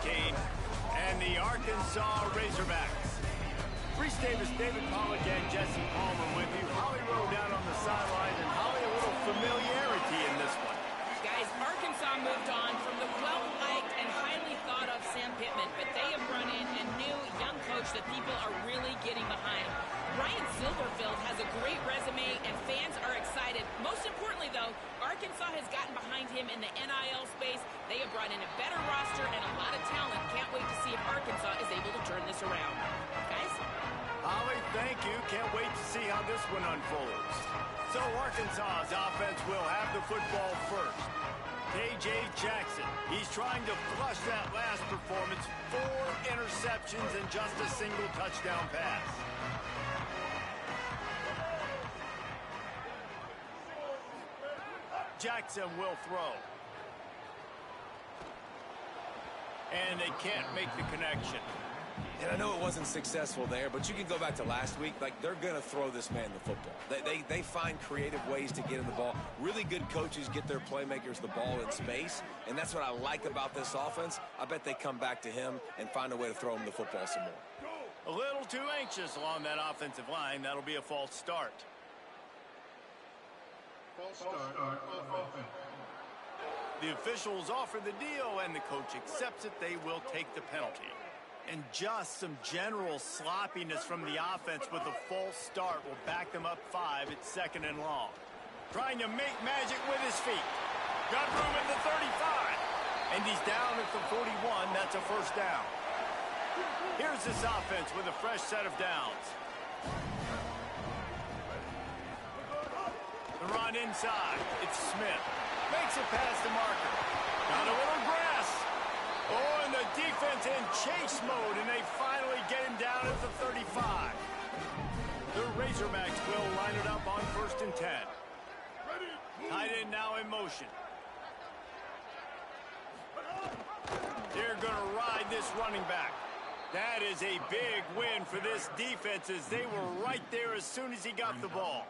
Hurricane and the Arkansas Razorbacks. Reese Davis, David Pollack, and Jesse Palmer with you. Holly Rowe down on the sideline, and Holly, a little familiarity in this one. Guys, Arkansas moved on from the well-liked and highly thought-of Sam Pittman, but they have run in a new young coach that people are really getting behind. Ryan Silverfield has a great resume, and fans are excited. Most importantly, though, Arkansas has gotten behind him in the NIL space. They have brought in a better roster and a lot of talent. Can't wait to see if Arkansas is able to turn this around. Guys? Holly, thank you. Can't wait to see how this one unfolds. So Arkansas's offense will have the football first. KJ Jackson, he's trying to flush that last performance. 4 interceptions and just a single touchdown pass. Jackson will throw. And they can't make the connection. And I know it wasn't successful there, but you can go back to last week. Like, they're going to throw this man the football. They find creative ways to get him the ball. Really good coaches get their playmakers the ball in space, and that's what I like about this offense. I bet they come back to him and find a way to throw him the football some more. A little too anxious along that offensive line. That'll be a false start. False start. The officials offer the deal, and the coach accepts it. They will take the penalty. And just some general sloppiness from the offense with a false start will back them up 5 at 2nd and long. Trying to make magic with his feet. Got room at the 35. And he's down at the 41. That's a first down. Here's this offense with a fresh set of downs. The run inside. It's Smith. Makes it past the marker. Got a little grass. Oh, and the defense in chase mode, and they finally get him down at the 35. The Razorbacks will line it up on 1st and 10. Tight end now in motion. They're going to ride this running back. That is a big win for this defense, as they were right there as soon as he got the ball.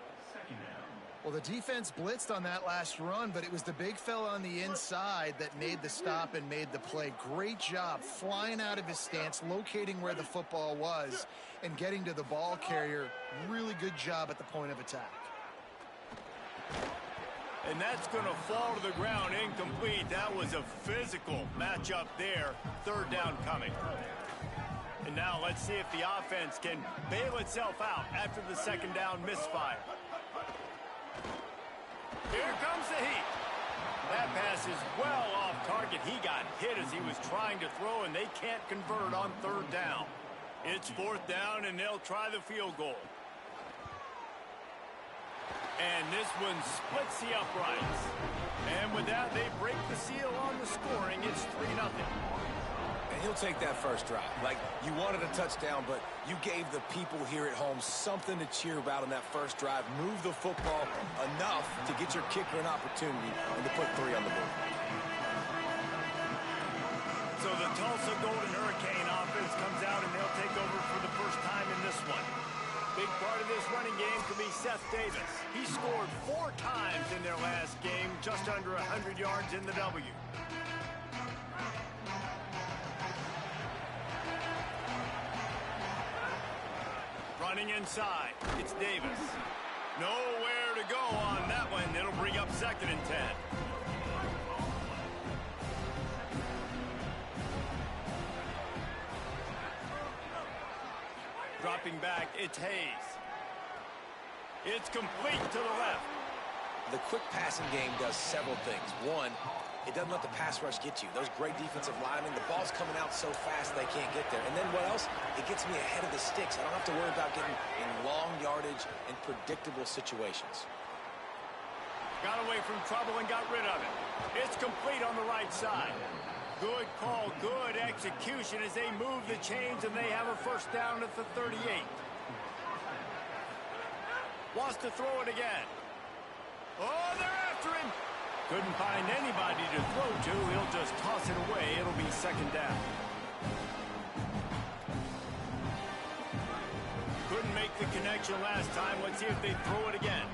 Well, the defense blitzed on that last run, but it was the big fella on the inside that made the stop and made the play. Great job flying out of his stance, locating where the football was, and getting to the ball carrier. Really good job at the point of attack. And that's going to fall to the ground incomplete. That was a physical matchup there. 3rd down coming. And now let's see if the offense can bail itself out after the 2nd down misfire. Here comes the heat. That pass is well off target. He got hit as he was trying to throw, and they can't convert on 3rd down. It's 4th down, and they'll try the field goal. And this one splits the uprights. And with that, they break the seal on the scoring. It's 3-0. And he'll take that first drive. Like, you wanted a touchdown, but you gave the people here at home something to cheer about on that first drive. Move the football enough to get your kicker an opportunity and to put 3 on the board. So the Tulsa Golden Hurricane offense comes out, and they'll take over for the first time in this one. Big part of this running game could be Seth Davis. He scored 4 times in their last game, just under 100 yards in the W. Running inside, it's Davis. Nowhere to go on that one. It'll bring up 2nd and 10. Dropping back, it's Hayes. It's complete to the left. The quick passing game does several things. One, it doesn't let the pass rush get you. Those great defensive linemen, the ball's coming out so fast they can't get there. And then what else? It gets me ahead of the sticks. I don't have to worry about getting in long yardage and predictable situations. Got away from trouble and got rid of it. It's complete on the right side. Good call, good execution as they move the chains, and they have a first down at the 38. Wants to throw it again. Oh, they're after him. Couldn't find anybody to throw to. He'll just toss it away. It'll be 2nd down. Couldn't make the connection last time. Let's see if they throw it again.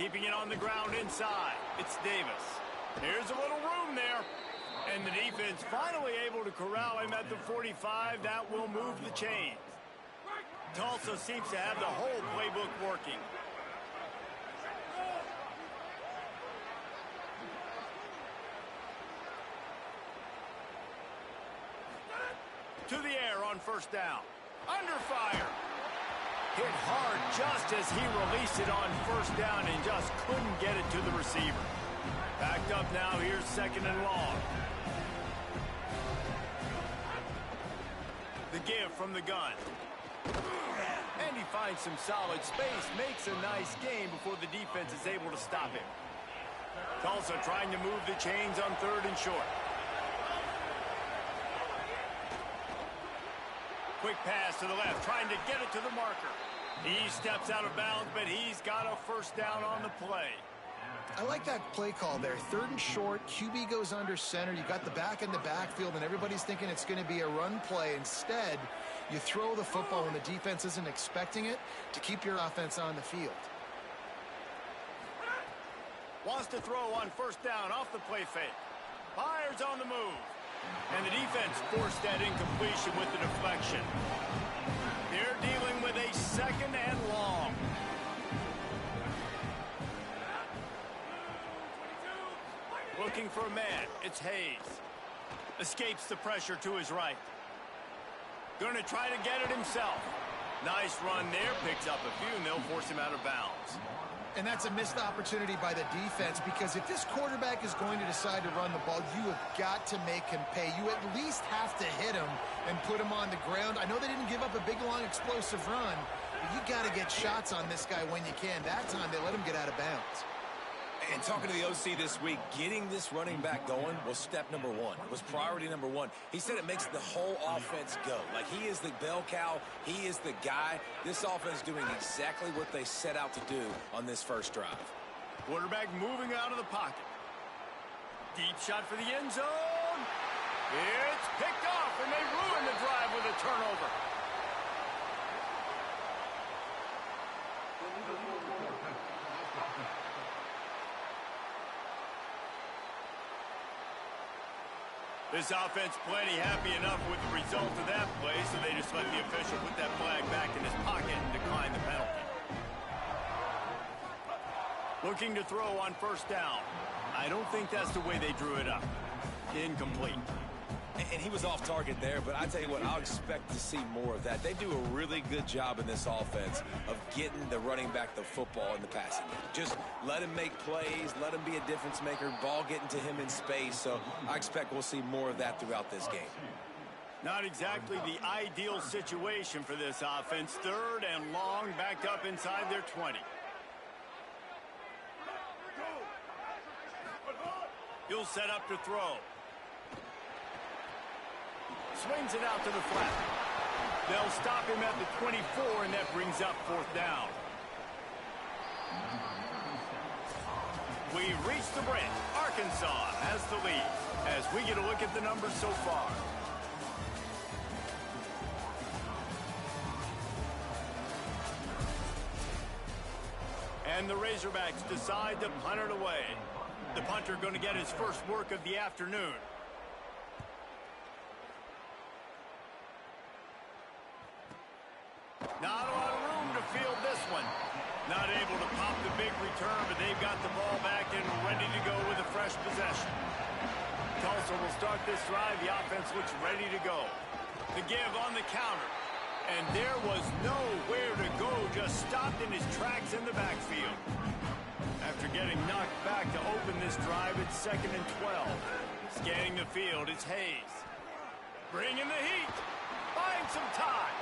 keeping it on the ground inside. It's Davis. Here's a little room there. And the defense finally able to corral him at the 45. That will move the chains. Tulsa seems to have the whole playbook working. To the air on first down. Under fire. Hit hard just as he released it on first down and just couldn't get it to the receiver. Backed up now. Here's second and long. The give from the gun. And he finds some solid space. Makes a nice game before the defense is able to stop him. Tulsa trying to move the chains on third and short. Quick pass to the left, trying to get it to the marker. He steps out of bounds, but he's got a first down on the play. I like that play call there. Third and short, QB goes under center. You got the back in the backfield, and everybody's thinking it's going to be a run play. Instead, you throw the football when the defense isn't expecting it to keep your offense on the field. Wants to throw on first down off the play fake. Fires on the move. And the defense forced that incompletion with the deflection. They're dealing with a second and long. Looking for a man. It's Hayes. Escapes the pressure to his right. Going to try to get it himself. Nice run there. Picks up a few, and they'll force him out of bounds. And that's a missed opportunity by the defense, because if this quarterback is going to decide to run the ball, you have got to make him pay. You at least have to hit him and put him on the ground. I know they didn't give up a big, long, explosive run, but you got to get shots on this guy when you can. That time, they let him get out of bounds. And talking to the OC this week, getting this running back going was step number one. It was priority number one. He said it makes the whole offense go. Like, he is the bell cow. He is the guy. This offense doing exactly what they set out to do on this first drive. Quarterback moving out of the pocket. Deep shot for the end zone. It's picked off, and they ruin the drive with a turnover. This offense plenty happy enough with the result of that play, so they just let the official put that flag back in his pocket and decline the penalty. Looking to throw on first down. I don't think that's the way they drew it up. Incomplete. And he was off target there, but I tell you what, I'll expect to see more of that. They do a really good job in this offense of getting the running back the football in the passing game. Just let him make plays, let him be a difference maker, ball getting to him in space. So I expect we'll see more of that throughout this game. Not exactly the ideal situation for this offense. Third and long, backed up inside their 20. He'll set up to throw. Swings it out to the flat. They'll stop him at the 24, and that brings up fourth down. We reach the break. Arkansas has the lead as we get a look at the numbers so far. And the Razorbacks decide to punt it away. The punter going to get his first work of the afternoon. Not a lot of room to field this one. Not able to pop the big return, but they've got the ball back and ready to go with a fresh possession. Tulsa will start this drive. The offense looks ready to go. The give on the counter. And there was nowhere to go, just stopped in his tracks in the backfield. After getting knocked back to open this drive, it's second and 12. Scanning the field, it's Hayes. Bringing the heat. Finds some time.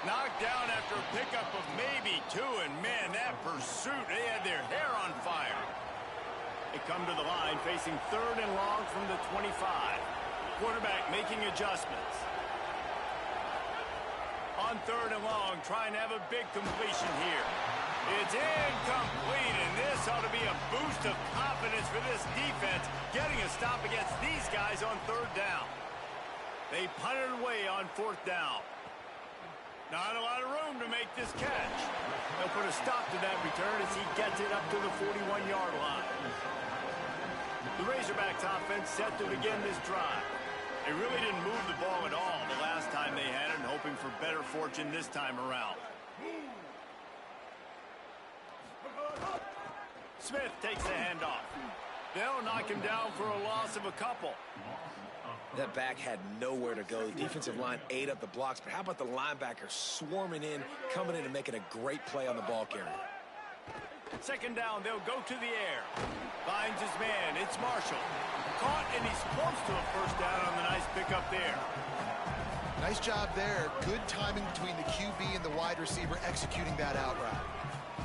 Knocked down after a pickup of maybe two, and man, that pursuit, they had their hair on fire. They come to the line facing third and long from the 25. Quarterback making adjustments. On third and long, trying to have a big completion here. It's incomplete, and this ought to be a boost of confidence for this defense, getting a stop against these guys on third down. They punted away on fourth down. Not a lot of room to make this catch. They'll put a stop to that return as he gets it up to the 41-yard line. The Razorbacks offense set to begin this drive. They really didn't move the ball at all the last time they had it, hoping for better fortune this time around. Smith takes the handoff. They'll knock him down for a loss of a couple. That back had nowhere to go. The defensive line ate up the blocks, but how about the linebacker swarming in, coming in and making a great play on the ball carrier? Second down, they'll go to the air. Finds his man. It's Marshall. Caught, and he's close to a first down on the nice pickup there. Nice job there. Good timing between the QB and the wide receiver executing that out route.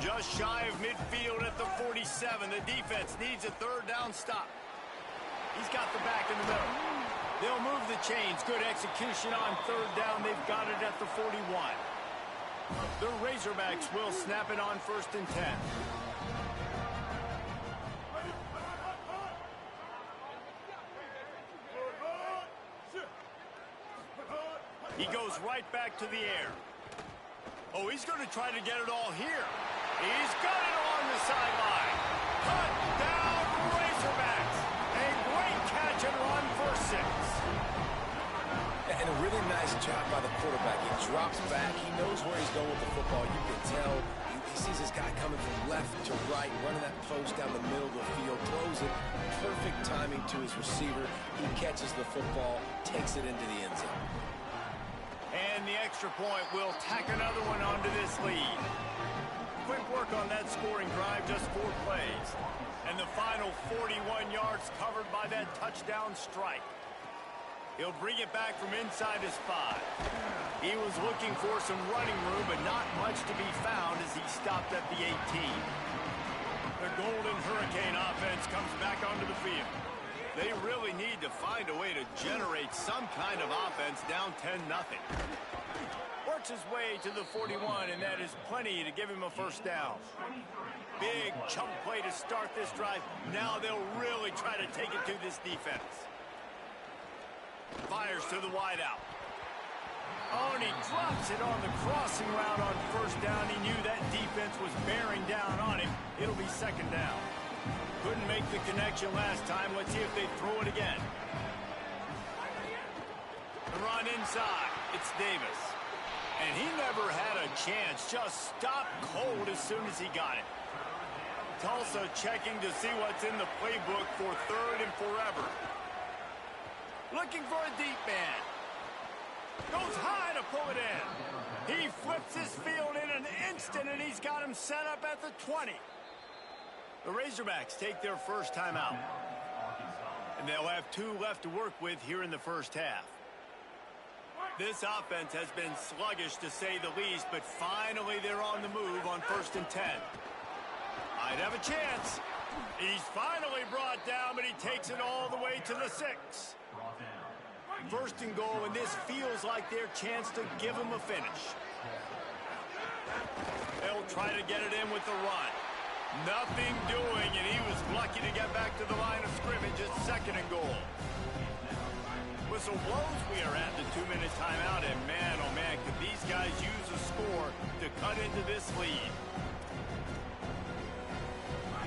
Just shy of midfield at the 47. The defense needs a third down stop. He's got the back in the middle. They'll move the chains. Good execution on third down. They've got it at the 41. The Razorbacks will snap it on 1st and 10. He goes right back to the air. Oh, he's going to try to get it all here. He's got it along the sideline. Touchdown, Razorbacks. A great catch and run for 6. And a really nice job by the quarterback. He drops back. He knows where he's going with the football. You can tell. He sees this guy coming from left to right, running that post down the middle of the field, throws it. Perfect timing to his receiver. He catches the football, takes it into the end zone. And the extra point will tack another one onto this lead. Quick work on that scoring drive, just 4 plays. And the final 41 yards covered by that touchdown strike. He'll bring it back from inside his 5. He was looking for some running room, but not much to be found as he stopped at the 18. The Golden Hurricane offense comes back onto the field. They really need to find a way to generate some kind of offense down 10-0. Works his way to the 41, and that is plenty to give him a first down. Big chunk play to start this drive. Now they'll really try to take it to this defense. Fires to the wideout. Oh, and he drops it on the crossing route on first down. He knew that defense was bearing down on him. It'll be second down. Couldn't make the connection last time. Let's see if they throw it again. The run inside. It's Davis. And he never had a chance. Just stopped cold as soon as he got it. Tulsa checking to see what's in the playbook for 3rd and forever. Looking for a deep man. Goes high to pull it in. He flips his field in an instant, and he's got him set up at the 20. The Razorbacks take their first timeout. And they'll have 2 left to work with here in the first half. This offense has been sluggish to say the least, but finally they're on the move on 1st and 10. Might have a chance. He's finally brought down, but he takes it all the way to the 6. 1st and goal, and this feels like their chance to give him a finish. They'll try to get it in with the run. Nothing doing, and he was lucky to get back to the line of scrimmage at 2nd and goal. Whistle blows, we are at the 2-minute timeout, and man, oh man, could these guys use a score to cut into this lead.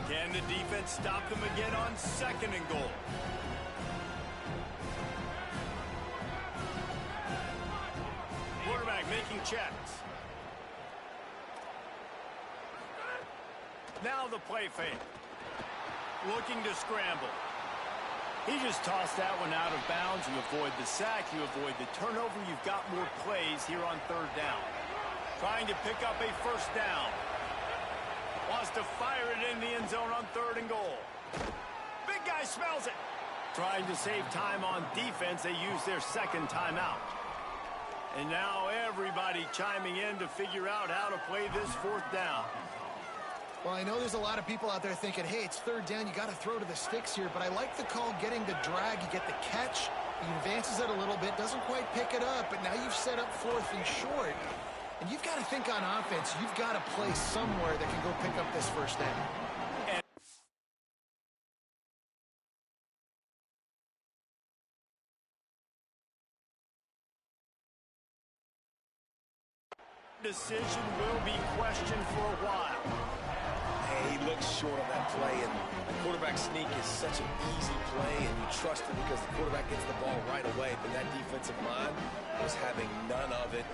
Can the defense stop them again on 2nd and goal? Quarterback making checks. Now the play fake. Looking to scramble. He just tossed that one out of bounds. You avoid the sack. You avoid the turnover. You've got more plays here on 3rd down. Trying to pick up a first down. Wants to fire it in the end zone on 3rd and goal. Big guy smells it. Trying to save time on defense. They use their 2nd timeout. And now everybody chiming in to figure out how to play this 4th down. Well, I know there's a lot of people out there thinking, hey, it's 3rd down, you got to throw to the sticks here, but I like the call getting the drag. You get the catch, he advances it a little bit, doesn't quite pick it up, but now you've set up 4th and short. And you've got to think on offense, you've got to play somewhere that can go pick up this first down. decision will be questioned for a while. Hey, he looks short on that play, and the quarterback sneak is such an easy play, and you trust it because the quarterback gets the ball right away. But that defensive line was having none of it.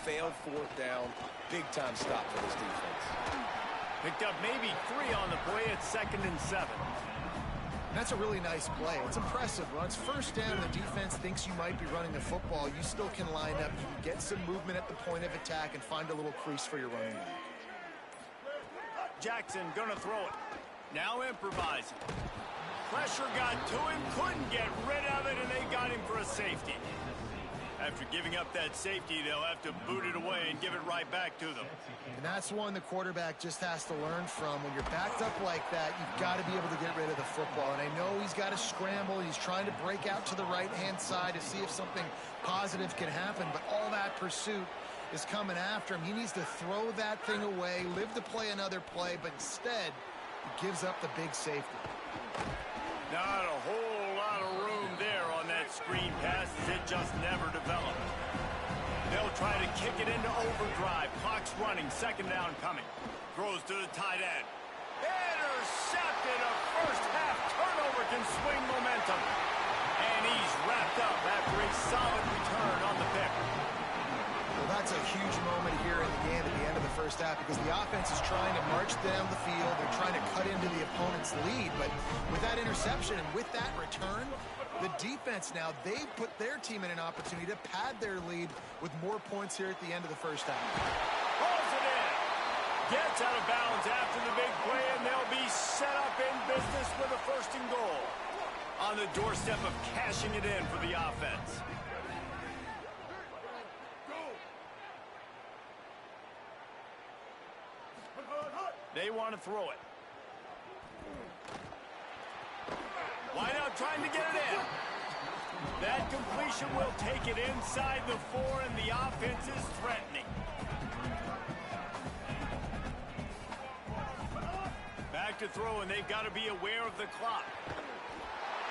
Failed fourth down. Big-time stop for this defense. Picked up maybe 3 on the play at 2nd and 7. That's a really nice play. It's impressive. When it's first down, the defense thinks you might be running the football. You still can line up. You can get some movement at the point of attack and find a little crease for your running back. Jackson gonna throw it. Now improvising. Pressure got to him, couldn't get rid of it, and they got him for a safety. After giving up that safety, they'll have to boot it away and give it right back to them. And that's one the quarterback just has to learn from. When you're backed up like that, you've got to be able to get rid of the football. And I know he's got to scramble. He's trying to break out to the right-hand side to see if something positive can happen. But all that pursuit is coming after him. He needs to throw that thing away, live to play another play, but instead, he gives up the big safety. Not a whole lot of room there on that screen pass as it just never developed. They'll try to kick it into overdrive. Clock's running, 2nd down coming. Throws to the tight end. Intercepted. A first-half turnover can swing momentum. And he's wrapped up after a solid return on the pick. Well, that's a huge moment here in the game at the end of the first half because the offense is trying to march down the field. They're trying to cut into the opponent's lead. But with that interception and with that return, the defense now, they've put their team in an opportunity to pad their lead with more points here at the end of the first half. Pulls it in. Gets out of bounds after the big play, and they'll be set up in business with a 1st and goal. On the doorstep of cashing it in for the offense. They want to throw it. Wideout trying to get it in. That completion will take it inside the 4, and the offense is threatening. Back to throw, and they've got to be aware of the clock.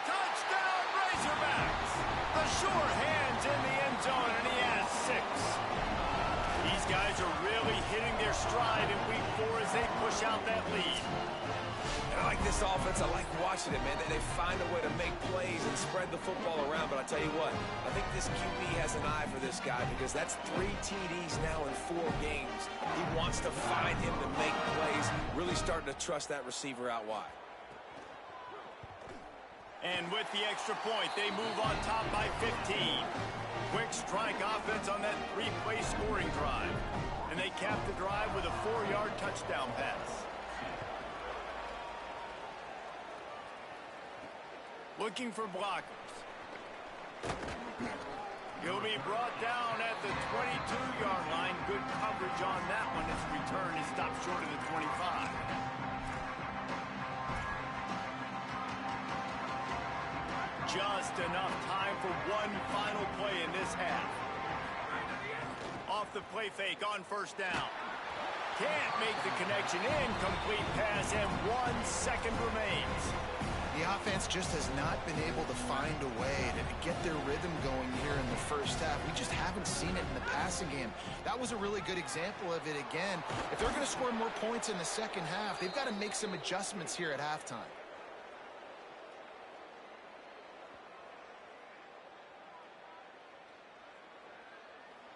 Touchdown, Razorbacks! The sure hands in the end zone, and he has 6. These guys are really hitting their stride in week 4 as they push out that lead. And I like this offense. I like watching it, man. They find a way to make plays and spread the football around. But I tell you what, I think this QB has an eye for this guy because that's 3 TDs now in 4 games. He wants to find him to make plays, really starting to trust that receiver out wide. And with the extra point, they move on top by 15. Quick strike offense on that 3-play scoring drive. And they cap the drive with a 4-yard touchdown pass. Looking for blockers. He'll be brought down at the 22-yard line. Good coverage on that one. His return is stopped short of the 25. Just enough time for one final play in this half. Off the play fake on 1st down. Can't make the connection. Incomplete pass, and 1 second remains. The offense just has not been able to find a way to get their rhythm going here in the first half. We just haven't seen it in the passing game. That was a really good example of it again. If they're going to score more points in the second half, they've got to make some adjustments here at halftime.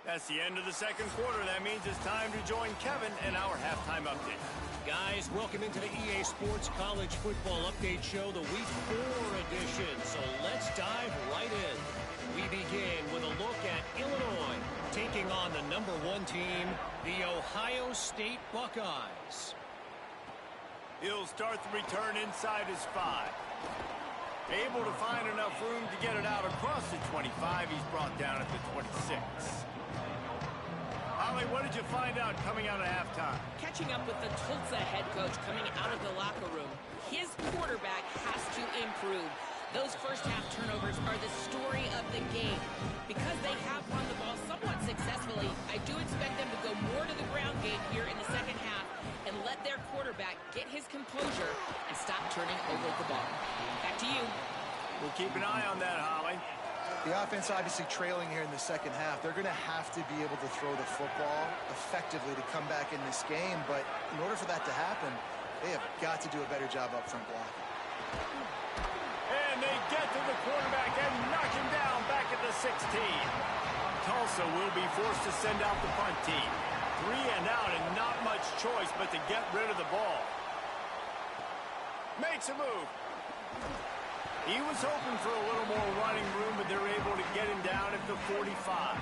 That's the end of the second quarter. That means it's time to join Kevin in our halftime update. Guys, welcome into the EA Sports College Football Update Show, the Week 4 edition. So let's dive right in. We begin with a look at Illinois taking on the number 1 team, the Ohio State Buckeyes. He'll start the return inside his 5. Able to find enough room to get it out across the 25. He's brought down at the 26. Holly, what did you find out coming out of halftime? Catching up with the Tulsa head coach coming out of the locker room, his quarterback has to improve. Those first-half turnovers are the story of the game. Because they have run the ball somewhat successfully, I do expect them to go more to the ground game here in the second half and let their quarterback get his composure and stop turning over the ball. Back to you. We'll keep an eye on that, Holly. The offense obviously trailing here in the second half. They're going to have to be able to throw the football effectively to come back in this game. But in order for that to happen, they have got to do a better job up front blocking. And they get to the quarterback and knock him down back at the 16. Tulsa will be forced to send out the punt team. 3 and out and not much choice but to get rid of the ball. Makes a move. He was hoping for a little more running room, but they're able to get him down at the 45.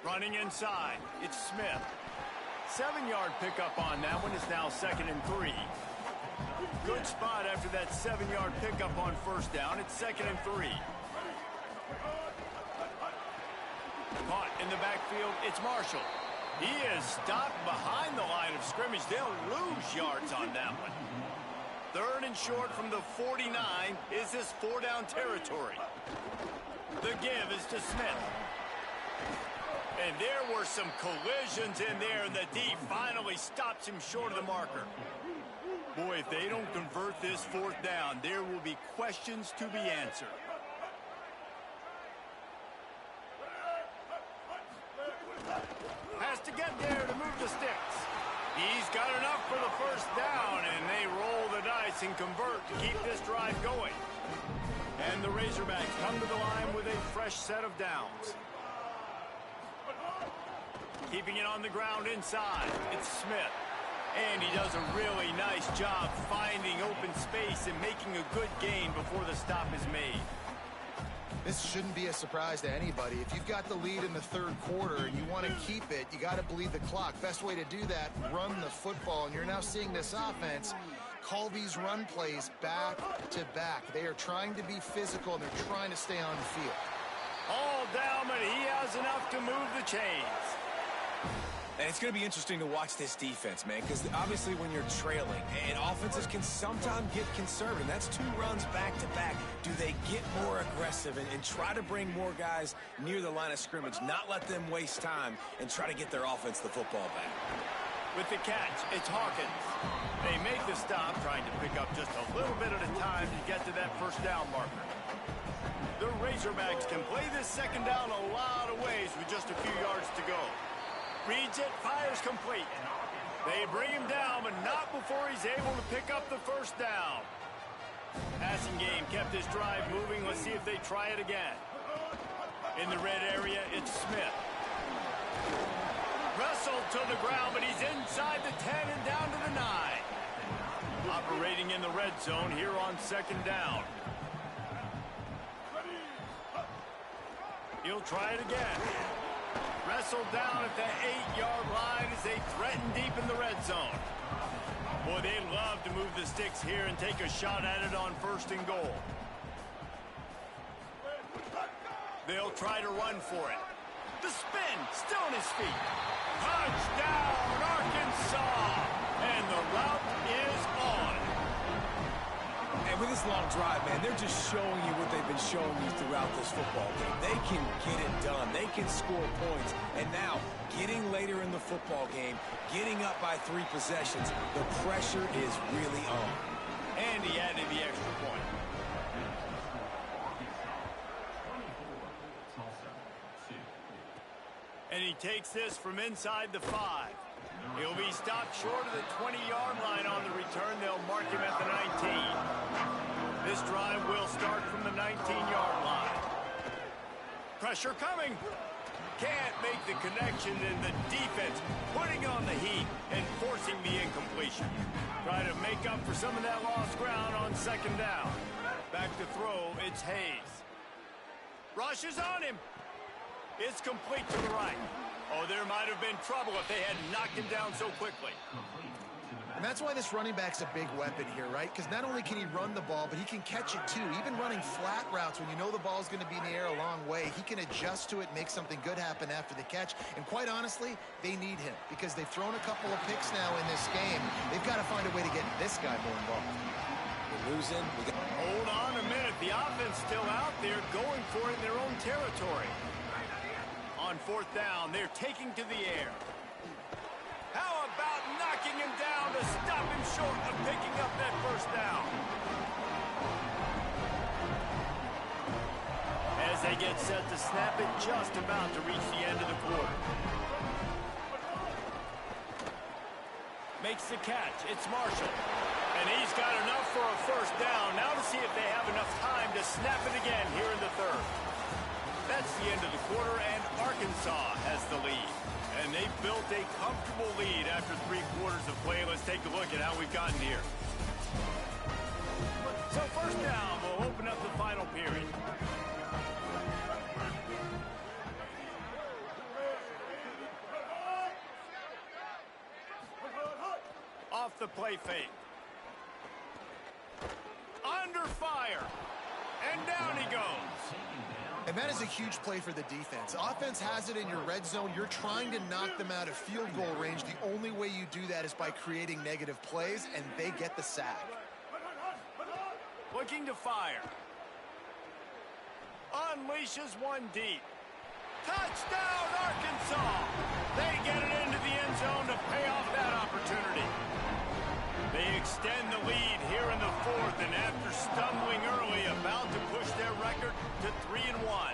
Running inside, it's Smith. 7-yard pickup on that one. Is now 2nd and 3. Good spot after that 7-yard pickup on first down. It's 2nd and 3. Caught in the backfield, it's Marshall. He is stopped behind the line of scrimmage. They'll lose yards on that one. 3rd and short from the 49. Is this 4-down territory? The give is to Smith. And there were some collisions in there, and the D finally stops him short of the marker. Boy, if they don't convert this 4th down, there will be questions to be answered. Has to get there to move the sticks. He's got enough for the 1st down, and they roll the dice and convert to keep this drive going. And the Razorbacks come to the line with a fresh set of downs. Keeping it on the ground inside, it's Smith. And he does a really nice job finding open space and making a good gain before the stop is made. This shouldn't be a surprise to anybody. If you've got the lead in the 3rd quarter and you want to keep it, you got to bleed the clock. Best way to do that, run the football. And you're now seeing this offense call these run plays back to back. They are trying to be physical, and they're trying to stay on the field. All down, but he has enough to move the chains. And it's going to be interesting to watch this defense, man, because obviously when you're trailing, and offenses can sometimes get conservative. That's 2 runs back-to-back. Do they get more aggressive and try to bring more guys near the line of scrimmage, not let them waste time, and try to get their offense the football back? With the catch, it's Hawkins. They make the stop, trying to pick up just a little bit at a time to get to that 1st down marker. The Razorbacks can play this 2nd down a lot of ways with just a few yards to go. Reads it, fires complete. They bring him down, but not before he's able to pick up the 1st down. Passing game kept this drive moving. Let's see if they try it again. In the red area, it's Smith. Wrestled to the ground, but he's inside the 10 and down to the 9. Operating in the red zone here on 2nd down. He'll try it again. Wrestled down at the 8-yard line as they threaten deep in the red zone. Boy, they love to move the sticks here and take a shot at it on 1st and goal. They'll try to run for it. The spin, still on his feet. Touchdown, Arkansas! And the route is on. And with this long drive, man, they're just showing you what they've been showing you throughout this football game. They can get it done. They can score points. And now, getting later in the football game, getting up by 3 possessions, the pressure is really on. And he added the extra point. And he takes this from inside the 5. He'll be stopped short of the 20-yard line on the return. They'll mark him at the 19. This drive will start from the 19-yard line. Pressure coming. Can't make the connection, and the defense putting on the heat and forcing the incompletion. Try to make up for some of that lost ground on 2nd down. Back to throw, it's Hayes. Rush is on him. It's complete to the right. Oh, there might have been trouble if they had knocked him down so quickly. And that's why this running back's a big weapon here, right? Because not only can he run the ball, but he can catch it too. Even running flat routes when you know the ball's going to be in the air a long way, he can adjust to it, make something good happen after the catch. And quite honestly, they need him because they've thrown a couple of picks now in this game. They've got to find a way to get this guy more involved. We're losing. Hold on a minute. The offense still out there going for it in their own territory. On 4th down, they're taking to the air. How about knocking him down to stop him short of picking up that first down. As they get set to snap it, just about to reach the end of the quarter. Makes the catch. It's Marshall. And he's got enough for a first down. Now to see if they have enough time to snap it again here in the third. That's the end of the quarter, and Arkansas has the lead. And they built a comfortable lead after 3 quarters of play. Let's take a look at how we've gotten here. So first down will open up the final period. Off the play fake. Under fire. And down he goes. And that is a huge play for the defense. Offense has it in your red zone. You're trying to knock them out of field goal range. The only way you do that is by creating negative plays, and they get the sack. Looking to fire. Unleashes one deep. Touchdown, Arkansas! They get it into the end zone to pay off that opportunity. They extend the lead here in the fourth, and after stumbling early, about to push their record to 3-1.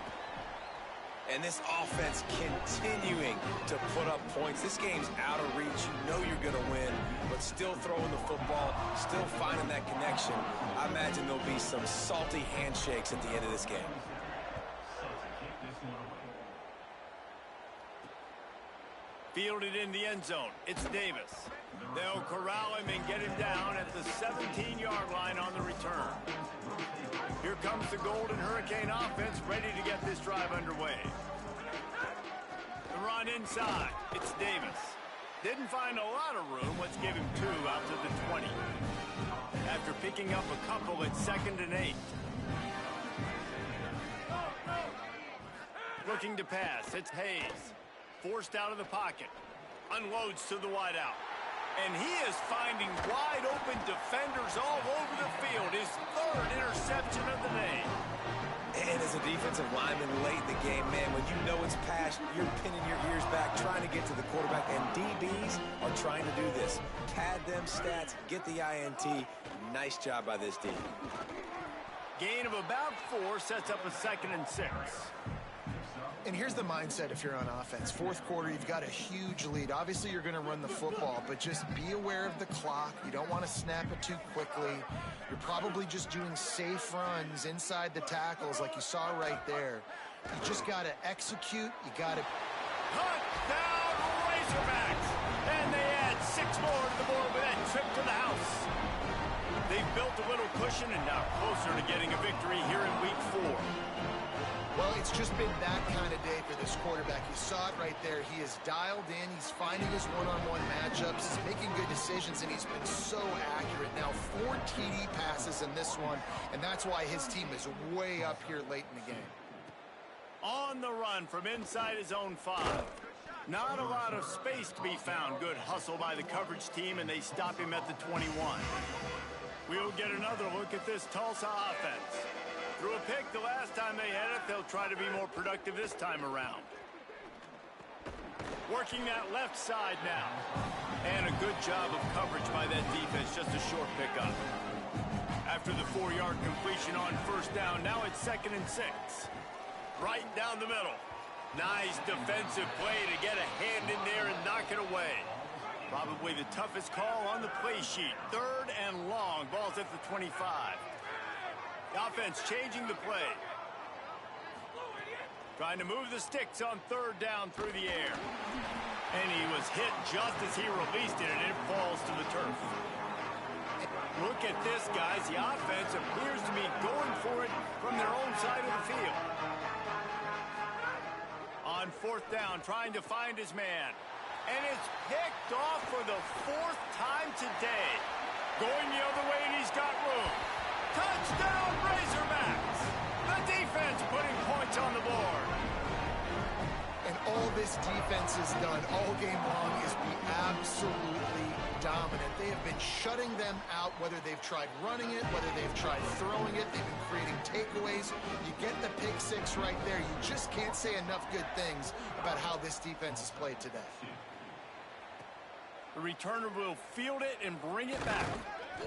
And this offense continuing to put up points. This game's out of reach. You know you're going to win, but still throwing the football, still finding that connection. I imagine there'll be some salty handshakes at the end of this game. Fielded in the end zone. It's Davis. They'll corral him and get him down at the 17-yard line on the return. Here comes the Golden Hurricane offense, ready to get this drive underway. The run inside. It's Davis. Didn't find a lot of room. Let's give him 2 out to the 20. After picking up a couple, it's 2nd and 8. Looking to pass. It's Hayes. Forced out of the pocket. Unloads to the wideout. And he is finding wide open defenders all over the field. His 3rd interception of the day. And as a defensive lineman late in the game, man, when you know it's past, you're pinning your ears back, trying to get to the quarterback. And DBs are trying to do this. Pad them stats, get the INT. Nice job by this D. Gain of about 4 sets up a 2nd and 6. And here's the mindset if you're on offense. 4th quarter, you've got a huge lead. Obviously, you're going to run the football, but just be aware of the clock. You don't want to snap it too quickly. You're probably just doing safe runs inside the tackles like you saw right there. You just got to execute. You got to... Hunt down Razorbacks! And they add 6 more to the board with that trip to the house. They've built a little cushion and now closer to getting a victory here in week 4. Well, it's just been that kind of day for this quarterback. You saw it right there. He is dialed in. He's finding his one-on-one matchups. He's making good decisions, and he's been so accurate. Now, 4 TD passes in this one, and that's why his team is way up here late in the game. On the run from inside his own 5. Not a lot of space to be found. Good hustle by the coverage team, and they stop him at the 21. We'll get another look at this Tulsa offense. Threw a pick the last time they had it. They'll try to be more productive this time around. Working that left side now. And a good job of coverage by that defense. Just a short pickup. After the 4-yard completion on first down, now it's 2nd and 6. Right down the middle. Nice defensive play to get a hand in there and knock it away. Probably the toughest call on the play sheet. 3rd and long. Ball's at the 25. The offense changing the play. Trying to move the sticks on 3rd down through the air. And he was hit just as he released it, and it falls to the turf. Look at this, guys. The offense appears to be going for it from their own side of the field. On 4th down, trying to find his man. And it's picked off for the 4th time today. Going the other way, and he's got room. Touchdown, Razorbacks! The defense putting points on the board. And all this defense has done all game long is be absolutely dominant. They have been shutting them out, whether they've tried running it, whether they've tried throwing it. They've been creating takeaways. You get the pick 6 right there. You just can't say enough good things about how this defense has played today. The returner will field it and bring it back.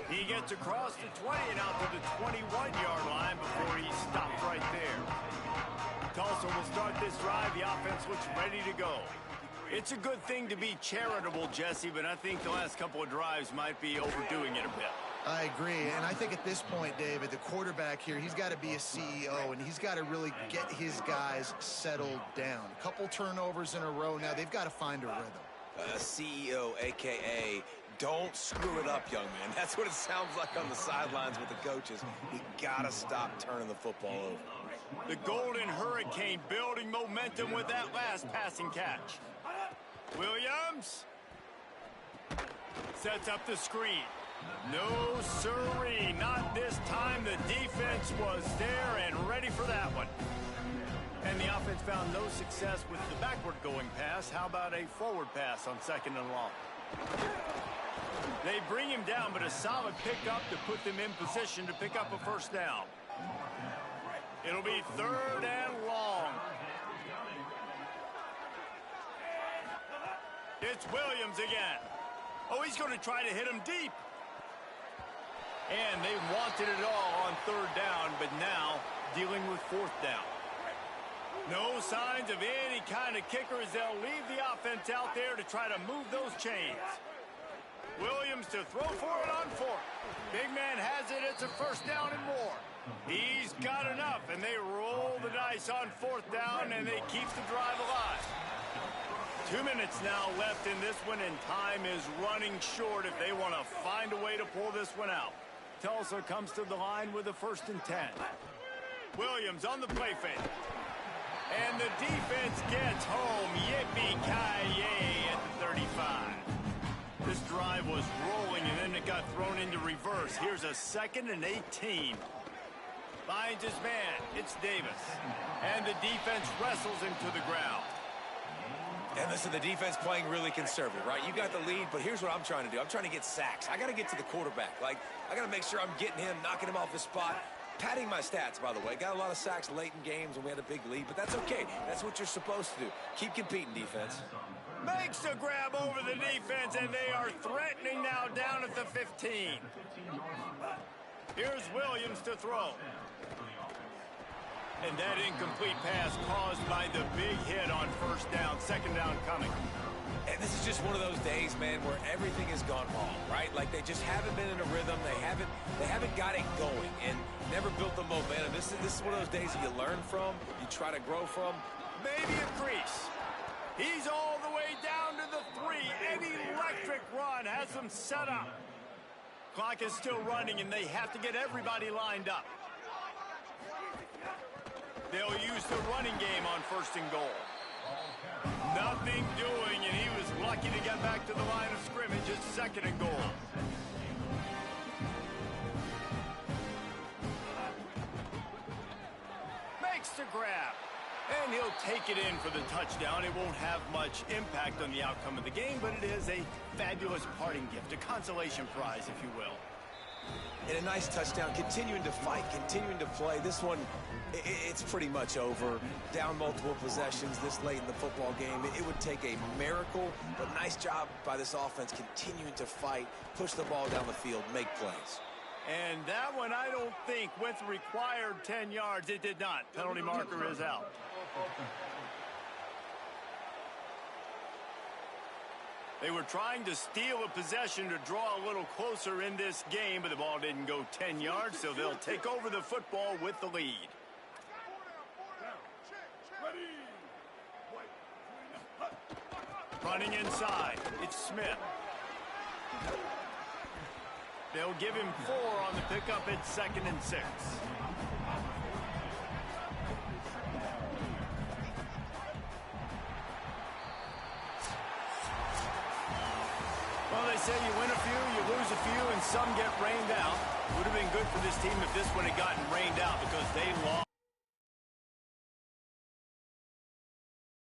He gets across the 20 and out to the 21-yard line before he stopped right there. Tulsa will start this drive. The offense looks ready to go. It's a good thing to be charitable, Jesse, but I think the last couple of drives might be overdoing it a bit. I agree, and I think at this point, David, the quarterback here, he's got to be a CEO, and he's got to really get his guys settled down. A couple turnovers in a row now. They've got to find a rhythm. CEO, a.k.a. don't screw it up, young man. That's what it sounds like on the sidelines with the coaches. We got to stop turning the football over. The Golden Hurricane building momentum with that last passing catch. Williams sets up the screen. No siree, not this time. The defense was there and ready for that one. And the offense found no success with the backward going pass. How about a forward pass on 2nd and long? They bring him down, but a solid pickup to put them in position to pick up a first down. It'll be 3rd and long. It's Williams again. Oh, he's going to try to hit him deep. And they wanted it all on 3rd down, but now dealing with 4th down. No signs of any kind of kicker as they'll leave the offense out there to try to move those chains. Williams to throw for it on 4th. Big man has it. It's a first down and more. He's got enough, and they roll the dice on 4th down, and they keep the drive alive. 2 minutes now left in this one, and time is running short if they want to find a way to pull this one out. Tulsa comes to the line with a 1st and 10. Williams on the play fake. And the defense gets home. Yippee-ki-yay at the 35. This drive was rolling, and then it got thrown into reverse. Here's a 2nd and 18. Finds his man. It's Davis. And the defense wrestles him to the ground. And listen, the defense playing really conservative, right? You got the lead, but here's what I'm trying to do. I'm trying to get sacks. I got to get to the quarterback. Like, I got to make sure I'm getting him, knocking him off his spot. Padding my stats, by the way. Got a lot of sacks late in games when we had a big lead, but that's okay. That's what you're supposed to do. Keep competing, defense. Makes the grab over the defense, and they are threatening now down at the 15. Here's Williams to throw. And that incomplete pass caused by the big hit on 1st down. 2nd down coming. And this is just one of those days, man, where everything has gone wrong, right? Like they just haven't been in a rhythm. They haven't got it going and never built the momentum. This is one of those days that you learn from, you try to grow from. Maybe a crease. He's all the way down to the 3. An electric run has them set up. Clock is still running, and they have to get everybody lined up. They'll use the running game on 1st and goal. Nothing doing, and he was lucky to get back to the line of scrimmage. It's 2nd and goal. Makes the grab. And he'll take it in for the touchdown. It won't have much impact on the outcome of the game, but it is a fabulous parting gift, a consolation prize, if you will. And a nice touchdown, continuing to fight, continuing to play. This one, it's pretty much over. Down multiple possessions this late in the football game. It would take a miracle, but nice job by this offense continuing to fight, push the ball down the field, make plays. And that one, I don't think, with required 10 yards, it did not. Penalty marker is out. They were trying to steal a possession to draw a little closer in this game, but the ball didn't go 10 yards, so they'll take over the football with the lead. Running inside, it's Smith. They'll give him 4 on the pickup at 2nd and 6. Well, they say you win a few, you lose a few, and some get rained out. Would have been good for this team if this one had gotten rained out because they lost